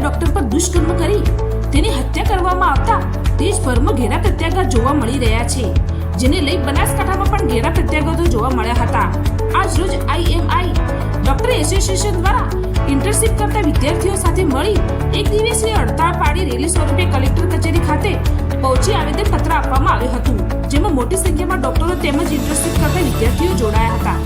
Doctor પર દુષ્કર્મ કરી તેની હત્યા કરવામાં આવતા દેશભરમાં ઘેરા પ્રત્યાઘાત જોવા મળી રહ્યા છે, જેને લઈ બનાસકાંઠામાં પણ ઘેરા પ્રત્યાઘાતો જોવા મળ્યા હતા। આજ રોજ IMI ડોક્ટર એસોસિએશન દ્વારા ઇન્ટર્નશિપ કરતા વિદ્યાર્થીઓ સાથે મળી એક દિવસીય હડતાળ પાડી રેલી સ્વરૂપે કલેક્ટર કચેરી ખાતે પહોંચી આવેદનપત્ર આપવામાં આવ્યું હતું, જેમાં મોટી સંખ્યામાં ડોક્ટરો તેમજ ઇન્ટર્નશિપ કરતા વિદ્યાર્થીઓ જોડાયા હતા।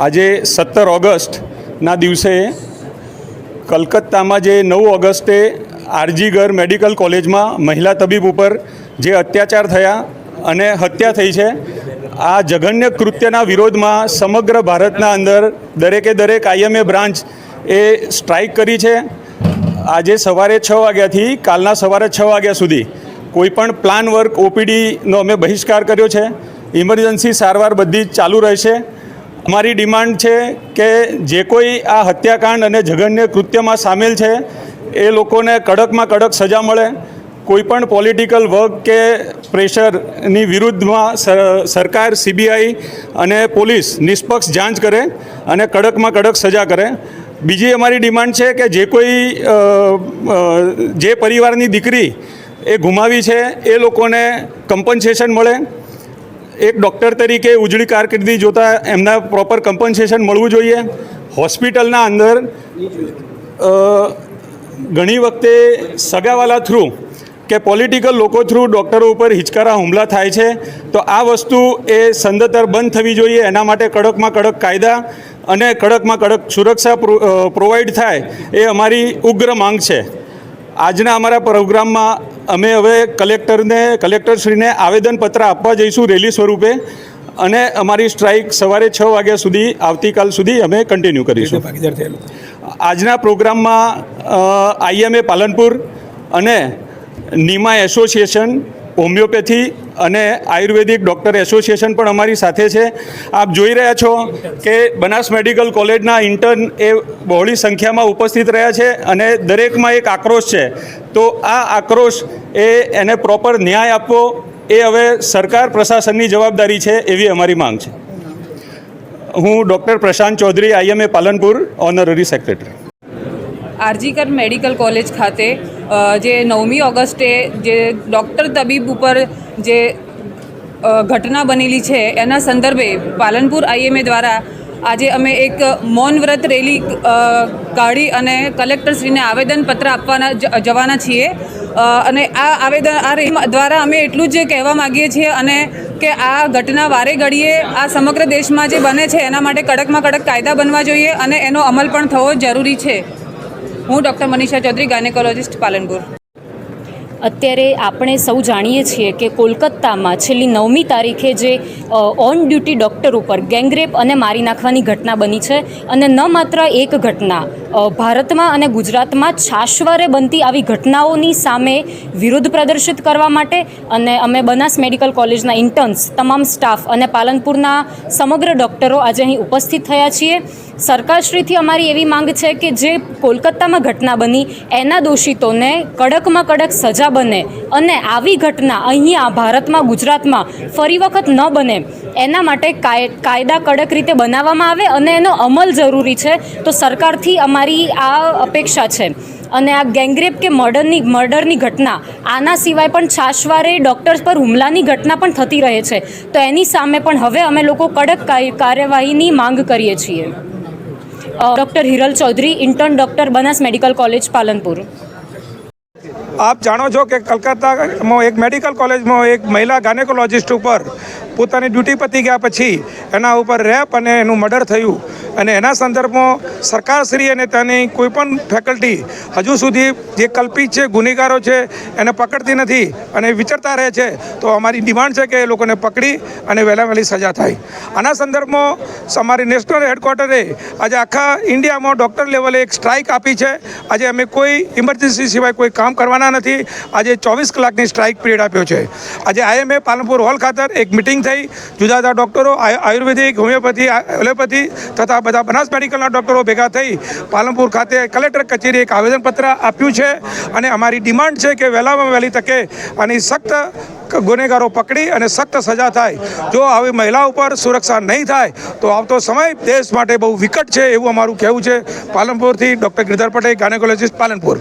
આજે 17 ઓગસ્ટના દિવસે કલકત્તામાં જે 9 ઓગસ્ટે આરજીગર મેડિકલ કોલેજમાં મહિલા તબીબ ઉપર જે અત્યાચાર થયા અને હત્યા થઈ છે, આ જઘન્ય કૃત્યના વિરોધમાં સમગ્ર ભારતના અંદર દરેકે દરેક IMA બ્રાન્ચ એ સ્ટ્રાઇક કરી છે। આજે સવારે 6 વાગ્યાથી કાલના સવારે 6 વાગ્યા સુધી કોઈપણ પ્લાન વર્ક OPDનો અમે બહિષ્કાર કર્યો છે। ઇમરજન્સી સારવાર બધી ચાલુ રહેશે। અમારી ડિમાન્ડ છે કે જે કોઈ આ હત્યાકાંડ અને જઘન્ય કૃત્યમાં સામેલ છે એ લોકોને કડકમાં કડક સજા મળે। કોઈપણ પોલિટિકલ વર્ક કે પ્રેશરની વિરુદ્ધમાં સરકાર CBI અને પોલીસ નિષ્પક્ષ જાંચ કરે અને કડકમાં કડક સજા કરે। બીજી અમારી ડિમાન્ડ છે કે જે કોઈ જે પરિવારની દીકરી એ ગુમાવી છે એ લોકોને કમ્પન્સેશન મળે। એક ડૉક્ટર તરીકે ઉજળી કારકિર્દી જોતા એમના પ્રોપર કમ્પન્સેશન મળવું જોઈએ। હોસ્પિટલના અંદર ઘણી વખતે સગાવાલા થ્રુ કે પોલિટિકલ લોકો થ્રુ ડૉક્ટરો ઉપર હિચકારા હુમલા થાય છે, તો આ વસ્તુ એ સંદતર બંધ થવી જોઈએ। એના માટે કડકમાં કડક કાયદા અને કડકમાં કડક સુરક્ષા પ્રોવાઈડ થાય એ અમારી ઉગ્ર માંગ છે। આજના અમારા પ્રોગ્રામમાં અમે હવે કલેક્ટરશ્રીને આવેદનપત્ર આપવા જઈશું રેલી સ્વરૂપે, અને અમારી સ્ટ્રાઇક સવારે 6 વાગ્યા સુધી આવતીકાલ સુધી અમે કન્ટિન્યુ કરીશું. આજના પ્રોગ્રામમાં IMA પાલનપુર અને નીમા એસોસિએશન, હોમિયોપેથી અને આયુર્વેદિક ડૉક્ટર એસોસિએશન પણ અમારી સાથે છે. આપ જોઈ રહ્યા છો કે બનાસ મેડિકલ કોલેજના ઇન્ટર્ન એ બહોળી સંખ્યામાં ઉપસ્થિત રહ્યા છે અને દરેકમાં એક આક્રોશ છે. તો આ આક્રોશ એને પ્રોપર ન્યાય આપવો એ હવે સરકાર પ્રશાસનની જવાબદારી છે, એવી અમારી માંગ છે. હું doctor Prashant Chaudhary, IMA Palanpur, honorary secretary. RG Kar medical college ખાતે જે 9મી ઓગસ્ટે જે ડૉક્ટર તબીબ ઉપર જે ઘટના બનેલી છે એના સંદર્ભે પાલનપુર IMA દ્વારા આજે અમે એક મૌન વ્રત રેલી કાઢી અને કલેક્ટરશ્રીને આવેદનપત્ર આપવાના જવાના છીએ. અને આ રેલી દ્વારા અમે એટલું જ કહેવા માગીએ છીએ અને કે આ ઘટના વારે ઘડીએ આ સમગ્ર દેશમાં જે બને છે એના માટે કડકમાં કડક કાયદા બનવા જોઈએ અને એનો અમલ પણ થવો જરૂરી છે. હું ડૉક્ટર મનીષા ચૌધરી, ગાયનેકોલોજિસ્ટ, પાલનપુર. અત્યારે આપણે સૌ જાણીએ છીએ કે કોલકાતામાં છેલ્લી 9મી તારીખે જે ઓન ડ્યુટી ડૉક્ટર ઉપર ગેંગરેપ અને મારી નાખવાની ઘટના બની છે. અને ન માત્ર એક ઘટના, ભારતમાં અને ગુજરાતમાં છાશવારે બનતી આવી ઘટનાઓની સામે વિરોધ પ્રદર્શિત કરવા માટે અને અમે બનાસ મેડિકલ કોલેજના ઇન્ટર્ન્સ, તમામ સ્ટાફ અને પાલનપુરના સમગ્ર ડૉક્ટરો આજે અહીં ઉપસ્થિત થયા છીએ. સરકારશ્રીથી અમારી એવી માંગ છે કે જે કોલકાતામાં ઘટના બની એના દોષિતોને કડકમાં કડક સજા બને અને આવી ઘટના અહીંયા ભારતમાં, ગુજરાતમાં ફરી વખત ન બને એના માટે કાયદા કડક રીતે બનાવવામાં આવે અને એનો અમલ જરૂરી છે. તો સરકારથી અમારી આ અપેક્ષા છે. અને આ ગેંગરેપ કે મર્ડરની ઘટના, આના સિવાય પણ છાશવારે ડૉક્ટર્સ પર હુમલાની ઘટના પણ થતી રહે છે. તો એની સામે પણ હવે અમે લોકો કડક કાર્યવાહીની માંગ કરીએ છીએ. Doctor Hiral Chaudhary, intern doctor, Banas medical college, Palanpur. આપ જાણો છો કે કલકત્તામાં એક મેડિકલ કોલેજમાં એક મહિલા ગાયનેકોલોજિસ્ટ ઉપર પોતાની ડ્યુટી પતી ગયા પછી એના ઉપર રેપ અને એનું મર્ડર થયું. અને એના સંદર્ભમાં સરકારશ્રી અને તેની કોઈપણ ફેકલ્ટી હજુ સુધી જે કલ્પિત છે, ગુનેગારો છે, એને પકડતી નથી અને વિચરતા રહે છે. તો અમારી ડિમાન્ડ છે કે એ લોકોને પકડી અને વહેલી સજા થાય. આના સંદર્ભમાં અમારી નેશનલ હેડક્વાર્ટરે આજે આખા ઇન્ડિયામાં ડૉક્ટર લેવલે એક સ્ટ્રાઇક આપી છે. આજે અમે કોઈ ઇમરજન્સી સિવાય કોઈ કામ કરવાના નથી. આજે 24 કલાકની સ્ટ્રાઇક પીરિયડ આપ્યો છે. આજે IMA પાલનપુર હોલ ખાતર એક મિટિંગ થઈ. જુદા જુદા ડૉક્ટરો, આયુર્વેદિક, હોમિયોપેથી, એલોપેથી તથા બધા બનાસ મેડિકલના ડૉક્ટરો ભેગા થઈ પાલનપુર ખાતે કલેક્ટર કચેરી એક આવેદનપત્ર આપ્યું છે. અને અમારી ડિમાન્ડ છે કે વહેલામાં વહેલી તકે આની સખ્ત ગુનેગારો પકડી અને સખ્ત સજા થાય. જો આવી મહિલા ઉપર સુરક્ષા નહીં થાય તો આવતો સમય દેશ માટે બહુ વિકટ છે, એવું અમારું કહેવું છે. પાલનપુરથી ડૉક્ટર ગિરધર પટેલ, ગાયનેકોલોજિસ્ટ, પાલનપુર.